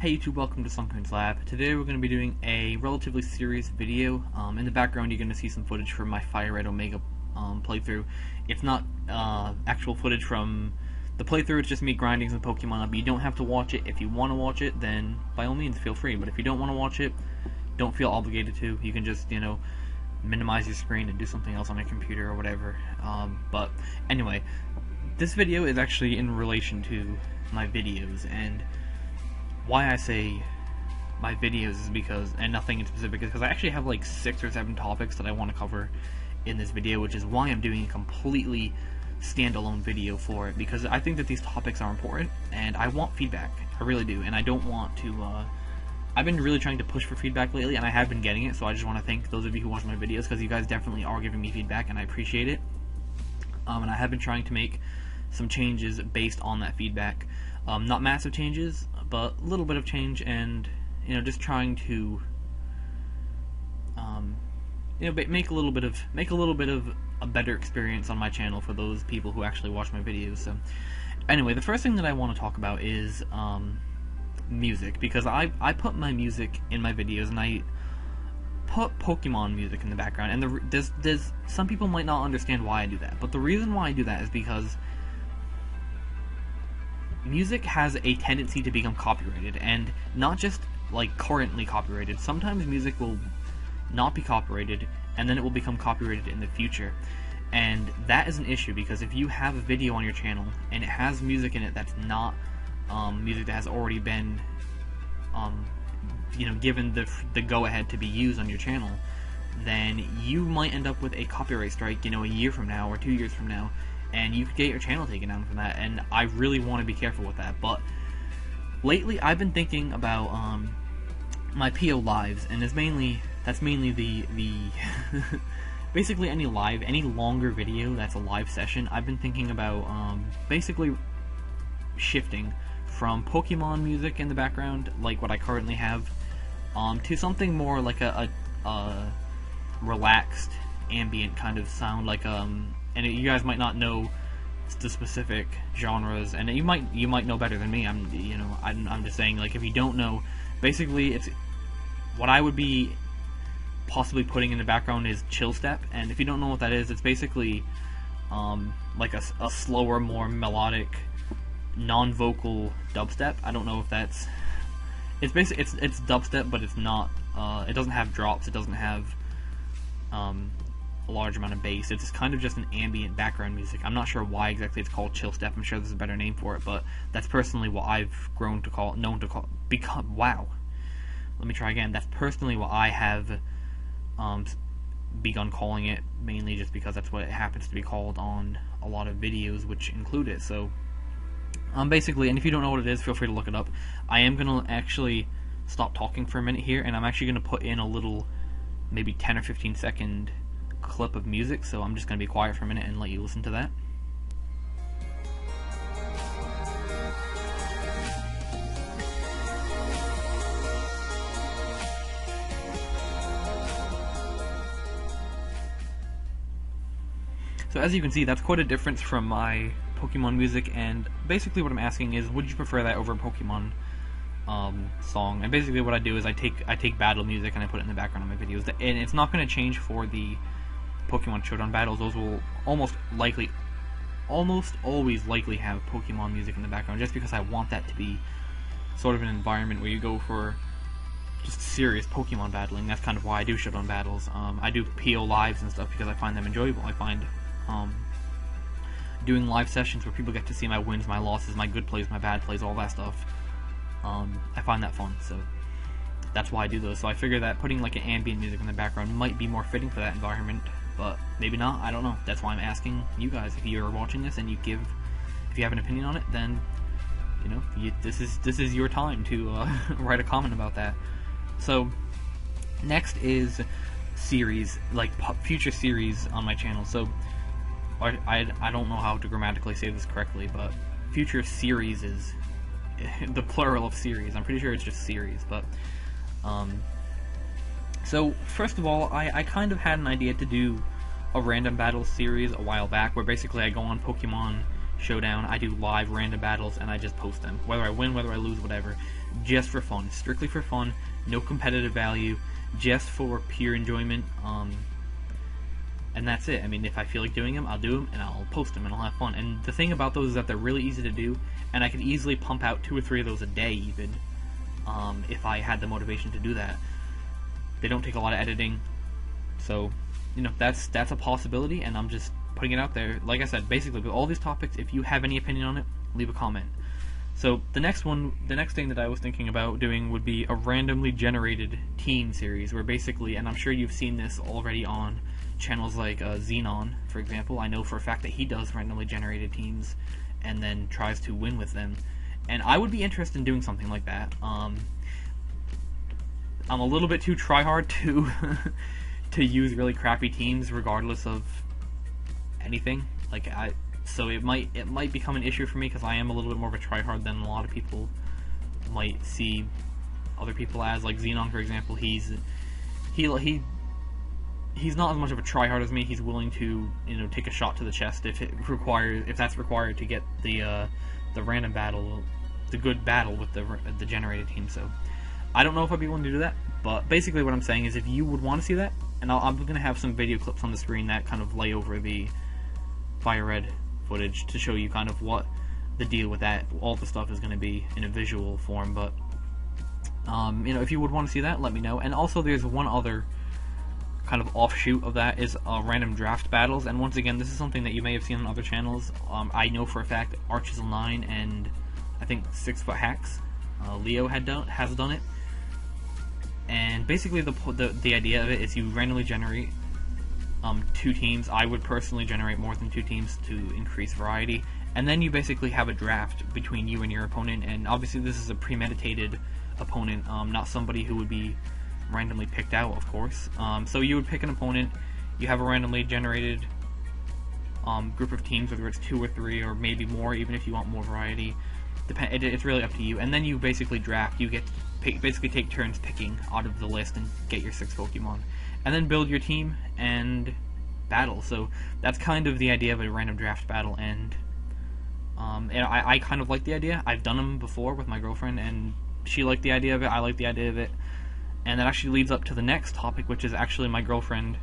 Hey YouTube, welcome to Sunkerns Lab. Today we're going to be doing a relatively serious video. In the background you're going to see some footage from my Fire Red Omega playthrough. It's not actual footage from the playthrough, it's just me grinding some Pokemon up. You don't have to watch it. If you want to watch it, then by all means feel free. But if you don't want to watch it, don't feel obligated to. You can just, minimize your screen and do something else on your computer or whatever. But anyway, this video is actually in relation to my videos, and why I say my videos is because, and nothing in specific, is because I actually have like 6 or 7 topics that I want to cover in this video, which is why I'm doing a completely standalone video for it, because I think that these topics are important and I want feedback. I really do, and I don't want to I've been really trying to push for feedback lately, and I have been getting it, so I just want to thank those of you who watch my videos, because you guys definitely are giving me feedback and I appreciate it. And I have been trying to make some changes based on that feedback. Not massive changes, but a little bit of change, and just trying to make a little bit of a better experience on my channel for those people who actually watch my videos. So anyway, the first thing that I want to talk about is music, because I put my music in my videos, and I put Pokemon music in the background, and there's some people might not understand why I do that, but the reason why I do that is because music has a tendency to become copyrighted, and not just like currently copyrighted. Sometimes music will not be copyrighted and then it will become copyrighted in the future, and that is an issue, because if you have a video on your channel and it has music in it that's not music that has already been given the go-ahead to be used on your channel, then you might end up with a copyright strike a year from now or 2 years from now, and you could get your channel taken down from that, and I really want to be careful with that. But lately I've been thinking about my PO lives, and that's mainly the basically any longer video that's a live session. I've been thinking about basically shifting from Pokemon music in the background, like what I currently have, to something more like a relaxed ambient kind of sound, like and you guys might not know the specific genres, and you might know better than me. I'm just saying, like, if you don't know, basically it's what I would be possibly putting in the background is chill step, and if you don't know what that is, it's basically like a slower, more melodic, non-vocal dubstep. I don't know if that's it's dubstep, but it's not. It doesn't have drops. It doesn't have a large amount of bass. It's kind of just an ambient background music. I'm not sure why exactly it's called chill step. I'm sure there's a better name for it, but that's personally what I've wow. Let me try again. That's personally what I have begun calling it, mainly just because that's what it happens to be called on a lot of videos which include it. So basically, and if you don't know what it is, feel free to look it up. I am gonna actually stop talking for a minute here, and I'm actually gonna put in a little, maybe 10 or 15 second clip of music, so I'm just going to be quiet for a minute and let you listen to that. So as you can see, that's quite a difference from my Pokemon music, and basically what I'm asking is, would you prefer that over a Pokemon song? And basically what I do is I take battle music and I put it in the background of my videos, and it's not going to change for the Pokemon Showdown battles. Those will almost always likely have Pokemon music in the background, just because I want that to be sort of an environment where you go for just serious Pokemon battling. That's kind of why I do Showdown battles. I do PO lives and stuff because I find them enjoyable. I find doing live sessions where people get to see my wins, my losses, my good plays, my bad plays, all that stuff, I find that fun, so that's why I do those. So I figure that putting like an ambient music in the background might be more fitting for that environment, but maybe not. I don't know. That's why I'm asking you guys. If you're watching this and if you have an opinion on it, then this is your time to write a comment about that. So next is series, like future series on my channel. So I don't know how to grammatically say this correctly, but future series is the plural of series. I'm pretty sure it's just series, but so first of all, I kind of had an idea to do a random battle series a while back, where basically I go on Pokemon showdown. I do live random battles, and I just post them, whether I win, whether I lose, whatever, just for fun, strictly for fun, no competitive value, just for pure enjoyment. And that's it. I mean, if I feel like doing them, I'll do them, and I'll post them, and I'll have fun. And the thing about those is that they're really easy to do, and I could easily pump out 2 or 3 of those a day, even, if I had the motivation to do that. They don't take a lot of editing, so, you know, that's a possibility, and I'm just putting it out there. Like I said, basically, with all these topics, if you have any opinion on it, leave a comment. So, the next thing that I was thinking about doing would be a randomly generated team series, where basically, and I'm sure you've seen this already on channels like Xenon, for example. I know for a fact that he does randomly generated teams and then tries to win with them. And I would be interested in doing something like that. I'm a little bit too tryhard to to use really crappy teams regardless of anything. So it might become an issue for me because I am a little bit more of a tryhard than a lot of people might see other people as. Like Xenon, for example, he's not as much of a tryhard as me. He's willing to, you know, take a shot to the chest if that's required to get the random battle, the good battle with the generated team. So I don't know if I'd be willing to do that, but basically what I'm saying is if you would want to see that, and I'm going to have some video clips on the screen that kind of lay over the Fire Red footage to show you kind of what the deal with that, all the stuff is going to be in a visual form. But you know, if you would want to see that, let me know. And also there's one other kind of offshoot of that is random draft battles, and once again, this is something that you may have seen on other channels. I know for a fact Archisel9 and I think 6 Foot Hacks, Leo has done it. And basically the idea of it is you randomly generate 2 teams. I would personally generate more than 2 teams to increase variety, and then you basically have a draft between you and your opponent. And obviously this is a premeditated opponent, not somebody who would be randomly picked out, of course. So you would pick an opponent, you have a randomly generated group of teams, whether it's 2 or 3 or maybe more, even if you want more variety. It's really up to you. And then you basically draft. You get to basically take turns picking out of the list and get your 6 Pokemon, and then build your team and battle. So that's kind of the idea of a random draft battle, and I kind of like the idea. I've done them before with my girlfriend, and she liked the idea of it. I like the idea of it. And that actually leads up to the next topic, which is actually my girlfriend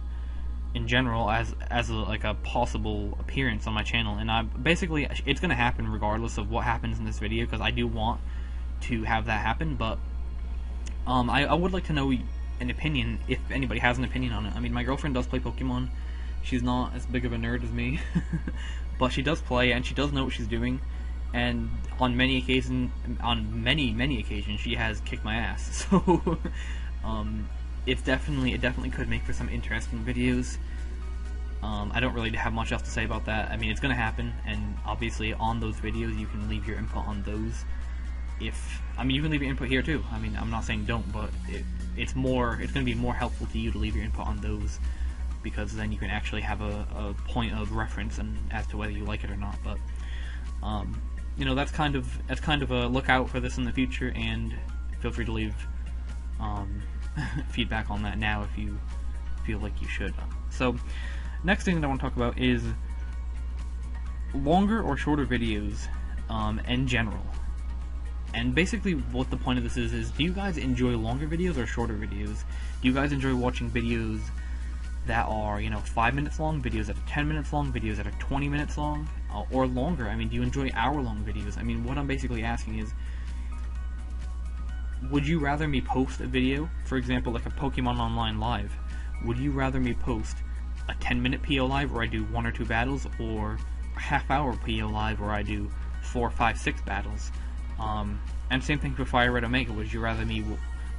in general as a possible appearance on my channel. And basically it's going to happen regardless of what happens in this video, because I do want to have that happen. But I would like to know an opinion, if anybody has an opinion on it. I mean, my girlfriend does play Pokemon. She's not as big of a nerd as me, but she does play, and she does know what she's doing. And on many occasions, she has kicked my ass. So it definitely could make for some interesting videos. I don't really have much else to say about that. I mean, it's gonna happen, and obviously on those videos you can leave your input on those. You can leave your input here too. I mean, I'm not saying don't, but it's gonna be more helpful to you to leave your input on those, because then you can actually have a point of reference and as to whether you like it or not. But you know, that's kind of a look out for this in the future, and feel free to leave feedback on that now if you feel like you should. So next thing that I want to talk about is longer or shorter videos in general. And basically what the point of this is do you guys enjoy longer videos or shorter videos? Do you guys enjoy watching videos that are, you know, 5 minutes long, videos that are 10 minutes long, videos that are 20 minutes long, or longer? I mean, do you enjoy hour-long videos? I mean, what I'm basically asking is, would you rather me post a video, for example, like a Pokemon Online Live? Would you rather me post a 10-minute PO Live where I do 1 or 2 battles, or a half-hour PO Live where I do 4, 5, 6 battles? And same thing for Fire Red Omega. Would you rather me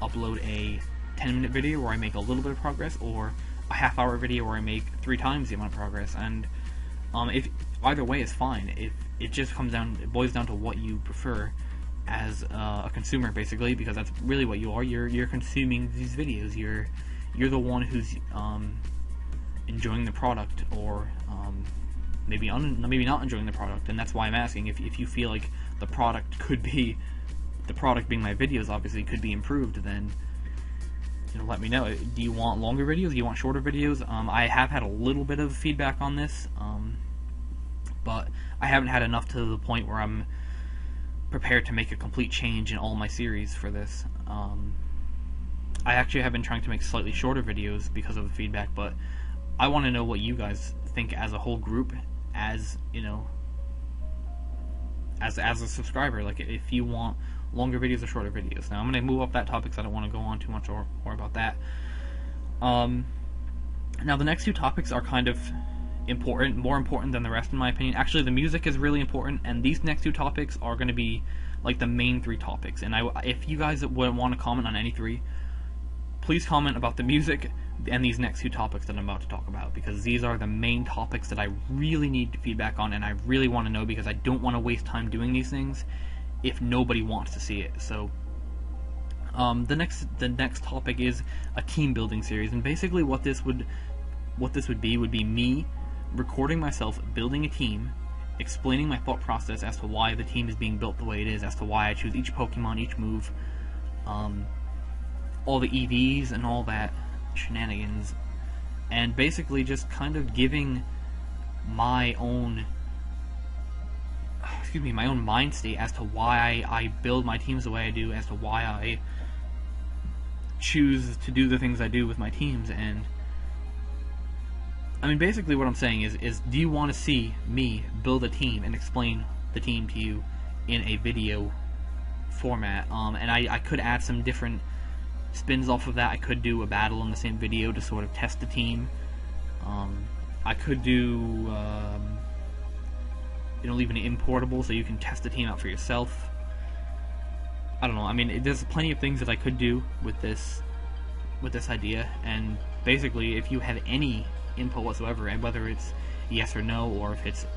upload a 10-minute video where I make a little bit of progress, or a half-hour video where I make 3 times the amount of progress? And if either way is fine. If it just it boils down to what you prefer as a consumer, basically, because that's really what you are. You're consuming these videos. You're the one who's enjoying the product, or maybe not enjoying the product. And that's why I'm asking if you feel like the product being my videos, obviously, could be improved, then, you know, let me know. Do you want longer videos? Do you want shorter videos? I have had a little bit of feedback on this, but I haven't had enough to the point where I'm prepared to make a complete change in all my series for this. I actually have been trying to make slightly shorter videos because of the feedback, but I want to know what you guys think as a whole group, as you know, as a subscriber. Like, if you want longer videos or shorter videos. Now I'm going to move off that topic because I don't want to go on too much or about that. Now the next two topics are kind of important, more important than the rest in my opinion. Actually, the music is really important, and these next two topics are going to be like the main three topics. And if you guys would want to comment on any three, please comment about the music and these next two topics that I'm about to talk about, because these are the main topics that I really need feedback on, and I really want to know, because I don't want to waste time doing these things if nobody wants to see it. So the next topic is a team building series, and basically what this would be me recording myself building a team, explaining my thought process as to why the team is being built the way it is, as to why I choose each Pokemon, each move, all the EVs and all that shenanigans, and basically just kind of giving my own mind state as to why I build my teams the way I do, as to why I choose to do the things I do with my teams. And I mean, basically what I'm saying is do you want to see me build a team and explain the team to you in a video format? And I could add some different spins off of that. I could do a battle in the same video to sort of test the team. I could do leave an importable so you can test the team out for yourself. I don't know. I mean, there's plenty of things that I could do with this idea, and basically, if you have any input whatsoever, and whether it's yes or no, or if it's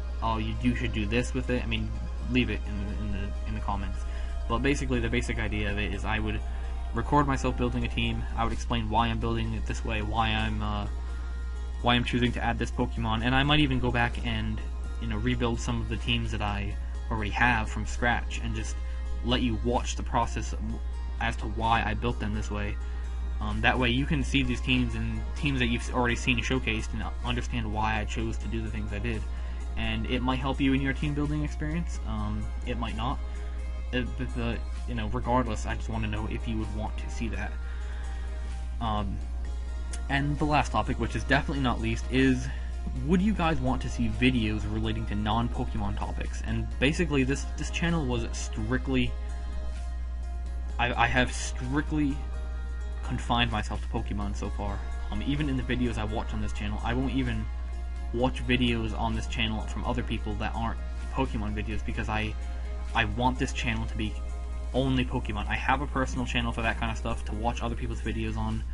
you should do this with it, I mean, leave it in the comments. But basically, the basic idea of it is I would record myself building a team. I would explain why I'm building it this way, why I'm choosing to add this Pokemon, and I might even go back and rebuild some of the teams that I already have from scratch, and just let you watch the process as to why I built them this way. That way you can see these teams and teams that you've already seen showcased and understand why I chose to do the things I did. And it might help you in your team building experience. It might not. Regardless, I just want to know if you would want to see that. And the last topic, which is definitely not least, is would you guys want to see videos relating to non-Pokemon topics? And basically this channel was strictly, I have strictly confined myself to Pokemon so far. Even in the videos I watch on this channel, I won't even watch videos on this channel from other people that aren't Pokemon videos, because I want this channel to be only Pokemon. I have a personal channel for that kind of stuff, to watch other people's videos on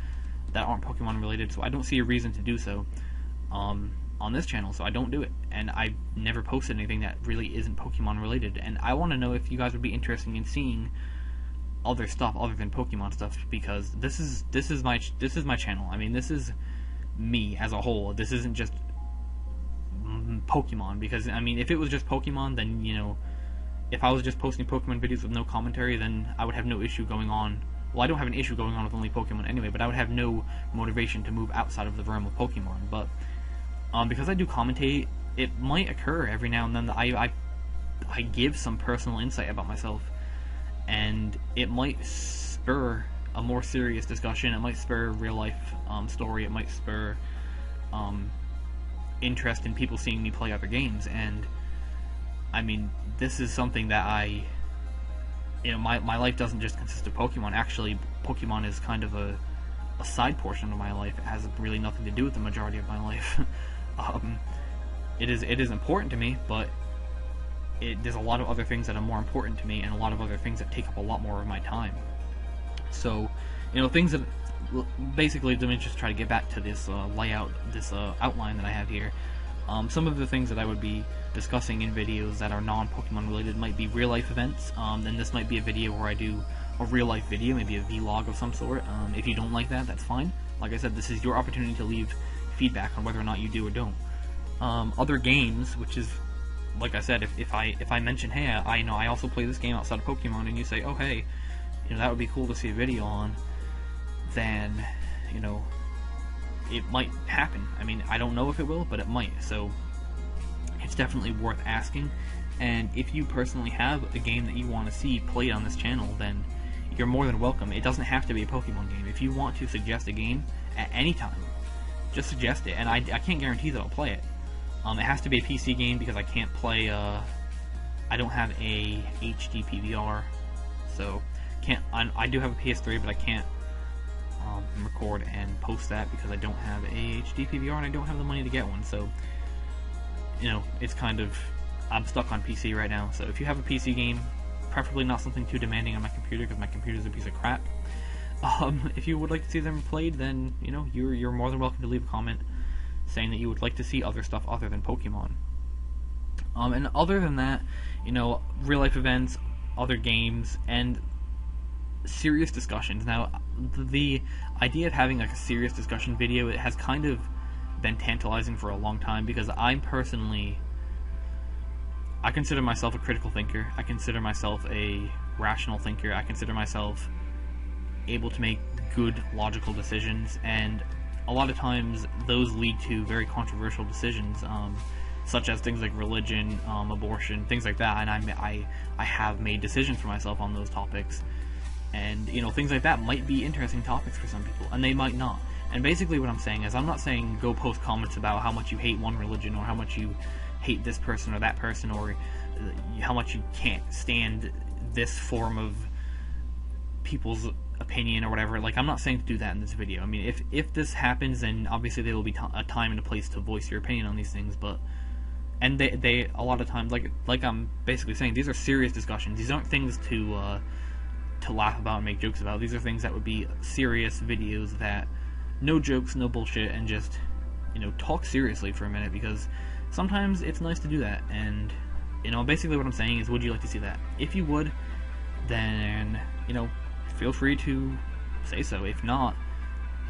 that aren't Pokemon related, so I don't see a reason to do so on this channel, so I don't do it. And I've never posted anything that really isn't Pokemon related, and I want to know if you guys would be interested in seeing other stuff other than Pokemon stuff, because this is my channel. I mean, this is me as a whole. This isn't just Pokemon, because I mean, if it was just Pokemon, then if I was just posting Pokemon videos with no commentary, then I would have no issue going on. Well, I don't have an issue going on with only Pokemon anyway, but I would have no motivation to move outside of the realm of Pokemon. But because I do commentate, it might occur every now and then that I give some personal insight about myself, and it might spur a more serious discussion. It might spur a real life story. It might spur interest in people seeing me play other games. And I mean, this is something that my life doesn't just consist of Pokemon. Actually, Pokemon is kind of a side portion of my life. It has really nothing to do with the majority of my life. It is important to me, but there's a lot of other things that are more important to me, and a lot of other things that take up a lot more of my time. So, things that, basically, let me just try to get back to this layout, this outline that I have here. Some of the things that I would be discussing in videos that are non-Pokemon related might be real-life events. Then this might be a video where I do a real-life video, maybe a vlog of some sort. If you don't like that, that's fine. Like I said, this is your opportunity to leave feedback on whether or not you do or don't. Other games, which is, like I said, if I mention, hey, I also play this game outside of Pokemon, and you say, oh, hey, that would be cool to see a video on, then, it might happen. I mean, I don't know if it will, but it might. So it's definitely worth asking. And if you personally have a game that you want to see played on this channel, then you're more than welcome. It doesn't have to be a Pokemon game. If you want to suggest a game at any time, just suggest it, and I can't guarantee that I'll play it. It has to be a PC game because I can't play, I don't have a HD PVR, so I do have a PS3, but I can't record and post that because I don't have a HD PVR and I don't have the money to get one, so, you know, it's kind of, I'm stuck on PC right now. So if you have a PC game, preferably not something too demanding on my computer, because my computer's a piece of crap, if you would like to see them played, then, you know, you're more than welcome to leave a comment saying that you would like to see other stuff other than Pokemon. And other than that, you know, real life events, other games, and serious discussions. Now, the idea of having like a serious discussion video, it has kind of been tantalizing for a long time, because I consider myself a critical thinker. I consider myself a rational thinker. I consider myself able to make good, logical decisions, and a lot of times those lead to very controversial decisions, such as things like religion, abortion, things like that, and I have made decisions for myself on those topics. And, you know, things like that might be interesting topics for some people, and they might not. And basically what I'm saying is, I'm not saying go post comments about how much you hate one religion, or how much you hate this person or that person, or how much you can't stand this form of people's opinion or whatever. Like, I'm not saying to do that in this video. I mean, if this happens, then obviously there will be a time and a place to voice your opinion on these things, but... And they a lot of times, like I'm basically saying, these are serious discussions. These aren't things to laugh about and make jokes about. These are things that would be serious videos that, no jokes, no bullshit, and just, you know, talk seriously for a minute, because sometimes it's nice to do that. And, you know, basically what I'm saying is, would you like to see that? If you would, then, you know, feel free to say so. If not,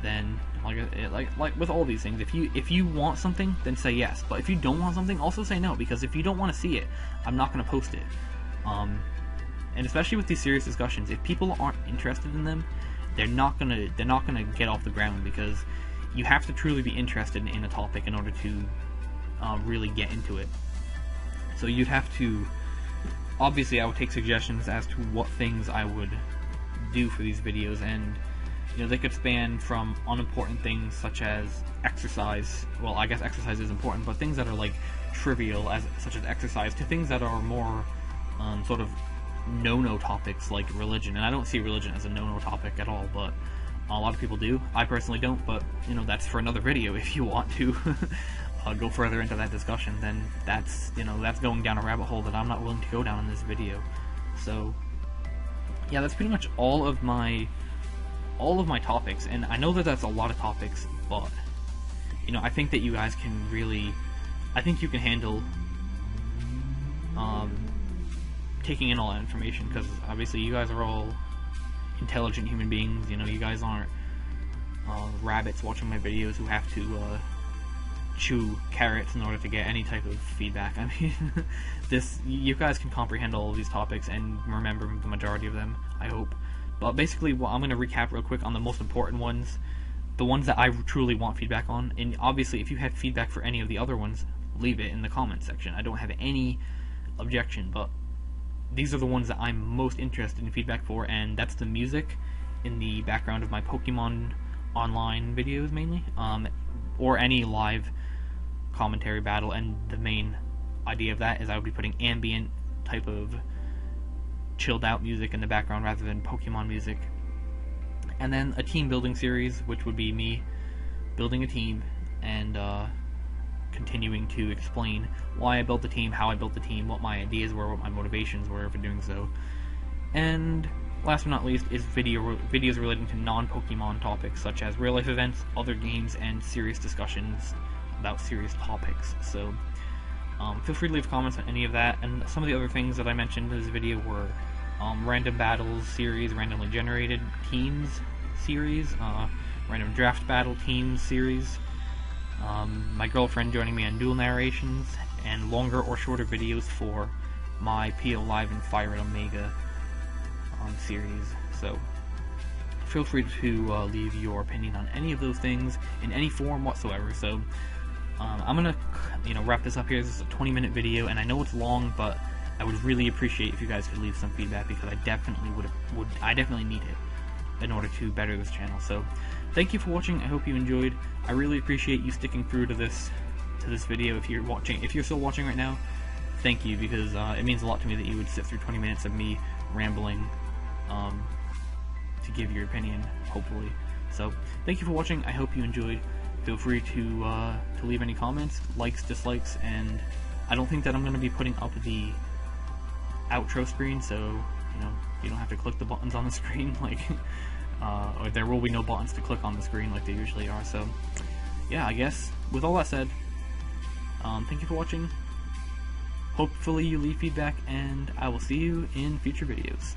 then like with all these things, if you want something, then say yes. But if you don't want something, also say no, because if you don't want to see it, I'm not going to post it. And especially with these serious discussions, if people aren't interested in them, they're not gonna get off the ground, because you have to truly be interested in a topic in order to really get into it. So you'd have to, obviously I would take suggestions as to what things I would do for these videos, and, you know, they could span from unimportant things such as exercise. Well, I guess exercise is important, but things that are like trivial, such as exercise, to things that are more sort of no-no topics like religion. And I don't see religion as a no-no topic at all, but a lot of people do. I personally don't, but, you know, that's for another video. If you want to go further into that discussion, then that's, you know, that's going down a rabbit hole that I'm not willing to go down in this video. So yeah, that's pretty much all of my topics, and I know that that's a lot of topics, but, you know, I think that you guys can really, I think you can handle taking in all that information, because obviously you guys are all intelligent human beings. You know, you guys aren't rabbits watching my videos who have to chew carrots in order to get any type of feedback. I mean, you guys can comprehend all of these topics and remember the majority of them, I hope. But basically, well, I'm going to recap real quick on the most important ones, the ones that I truly want feedback on. And obviously, if you have feedback for any of the other ones, leave it in the comment section. I don't have any objection, but these are the ones that I'm most interested in feedback for, and that's the music in the background of my Pokemon online videos mainly, or any live commentary battle. And the main idea of that is I would be putting ambient type of chilled out music in the background rather than Pokemon music. And then a team building series, which would be me building a team and continuing to explain why I built the team, how I built the team, what my ideas were, what my motivations were for doing so. And last but not least is videos relating to non-Pokemon topics, such as real life events, other games, and serious discussions about serious topics. So feel free to leave comments on any of that. And some of the other things that I mentioned in this video were random battles series, randomly generated teams series, random draft battle teams series, my girlfriend joining me on dual narrations, and longer or shorter videos for my PO Live and Fire Red Omega series. So feel free to leave your opinion on any of those things in any form whatsoever. So I'm gonna, wrap this up here. This is a 20-minute video, and I know it's long, but I would really appreciate if you guys could leave some feedback, because I definitely I definitely need it in order to better this channel. So, thank you for watching. I hope you enjoyed. I really appreciate you sticking through to this video. If you're still watching right now, thank you, because it means a lot to me that you would sit through 20 minutes of me rambling to give your opinion, hopefully. So, thank you for watching. I hope you enjoyed. Feel free to leave any comments, likes, dislikes, and I don't think that I'm going to be putting up the outro screen, so you don't have to click the buttons on the screen, like, or there will be no buttons to click on the screen like there usually are. So, yeah, I guess with all that said, thank you for watching. Hopefully you leave feedback, and I will see you in future videos.